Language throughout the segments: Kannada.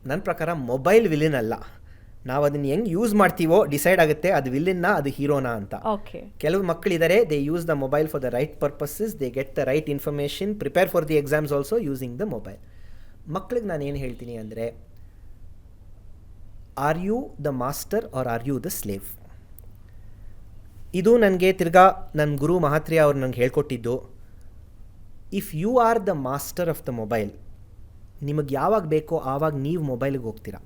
ನನ್ನ ಪ್ರಕಾರ ಮೊಬೈಲ್ ವಿಲನ್ ಅಲ್ಲ. ನಾವು ಅದನ್ನು ಹೆಂಗೆ ಯೂಸ್ ಮಾಡ್ತೀವೋ ಡಿಸೈಡ್ ಆಗುತ್ತೆ ಅದು ವಿಲನ್ನ ಅದು ಹೀರೋನಾ ಅಂತ. ಕೆಲವು ಮಕ್ಕಳಿದ್ದಾರೆ, they use the mobile for the right purposes, they get the right information, prepare for the exams also using the mobile. ಮಕ್ಕಳಿಗೆ ನಾನು ಏನು ಹೇಳ್ತೀನಿ ಅಂದರೆ, are you the master or are you the slave? ಇದು ನನಗೆ ತಿರ್ಗಾ ನನ್ನ ಗುರು ಮಹಾತ್ರಿಯಾ ಅವ್ರು ನನಗೆ ಹೇಳ್ಕೊಟ್ಟಿದ್ದು. If you are the master of the mobile, ನಿಮಗೆ ಯಾವಾಗ ಬೇಕೋ ಆವಾಗ ನೀವು ಮೊಬೈಲಿಗೆ ಹೋಗ್ತೀರಾ.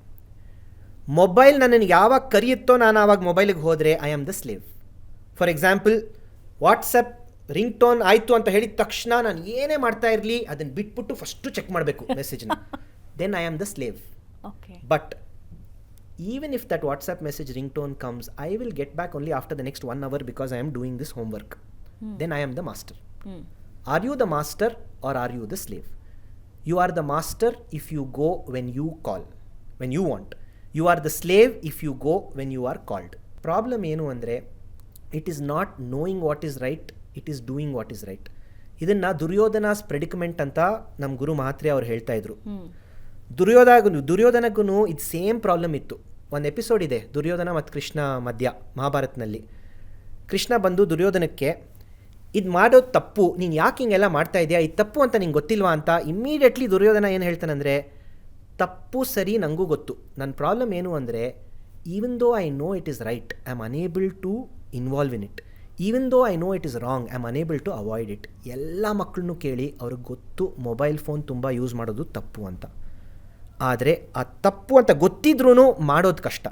ಮೊಬೈಲ್ ನನ್ನನ್ನು ಯಾವಾಗ ಕರೆಯುತ್ತೋ ನಾನು ಆವಾಗ ಮೊಬೈಲಿಗೆ ಹೋದರೆ I am the slave. For example, WhatsApp ring tone ಆಯಿತು ಅಂತ ಹೇಳಿದ ತಕ್ಷಣ ನಾನು ಏನೇ ಮಾಡ್ತಾ ಇರಲಿ ಅದನ್ನು ಬಿಟ್ಬಿಟ್ಟು ಫಸ್ಟು ಚೆಕ್ ಮಾಡಬೇಕು ಮೆಸೇಜ್ನ, then I am the slave. But even if that WhatsApp message ringtone comes, I will get back only after the next 1 hour because I am doing this homework. Then I am the master. Are you the master or are you the slave? You are the master if you go when you call, when you want. You are the slave if you go when you are called. Problem ಏನು ಅಂದರೆ, it is not knowing what is right, it is doing what is right. ಇದನ್ನು ದುರ್ಯೋಧನಾಸ್ ಪ್ರೆಡಿಕಮೆಂಟ್ ಅಂತ ನಮ್ಮ ಗುರು ಮಹಾತ್ರಿಯಾ ಅವ್ರು ಹೇಳ್ತಾ ಇದ್ರು. ದುರ್ಯೋಧನಗೂ ಇದು ಸೇಮ್ ಪ್ರಾಬ್ಲಮ್ ಇತ್ತು. ಒಂದು ಎಪಿಸೋಡ್ ಇದೆ ದುರ್ಯೋಧನ ಮತ್ತು ಕೃಷ್ಣ ಮಧ್ಯ ಮಹಾಭಾರತನಲ್ಲಿ. ಕೃಷ್ಣ ಬಂದು ದುರ್ಯೋಧನಕ್ಕೆ, ಇದು ಮಾಡೋದು ತಪ್ಪು, ನೀನು ಯಾಕೆ ಹಿಂಗೆಲ್ಲ ಮಾಡ್ತಾ ಇದೆಯಾ, ಇದು ತಪ್ಪು ಅಂತ ನಿಂಗೆ ಗೊತ್ತಿಲ್ವಾ ಅಂತ. ಇಮ್ಮಿಡಿಯೇಟ್ಲಿ ದುರ್ಯೋಧನ ಏನು ಹೇಳ್ತಾನಂದರೆ, ತಪ್ಪು ಸರಿ ನನಗೂ ಗೊತ್ತು, ನನ್ನ ಪ್ರಾಬ್ಲಮ್ ಏನು ಅಂದರೆ, even though I know it is right, I am unable to involve in it. Even though I know it is wrong, I am unable to avoid it. ಎಲ್ಲ ಮಕ್ಕಳನ್ನೂ ಕೇಳಿ ಅವ್ರಿಗೆ ಗೊತ್ತು ಮೊಬೈಲ್ ಫೋನ್ ತುಂಬ ಯೂಸ್ ಮಾಡೋದು ತಪ್ಪು ಅಂತ. ಆದರೆ ಆ ತಪ್ಪು ಅಂತ ಗೊತ್ತಿದ್ರೂ ಮಾಡೋದು ಕಷ್ಟ.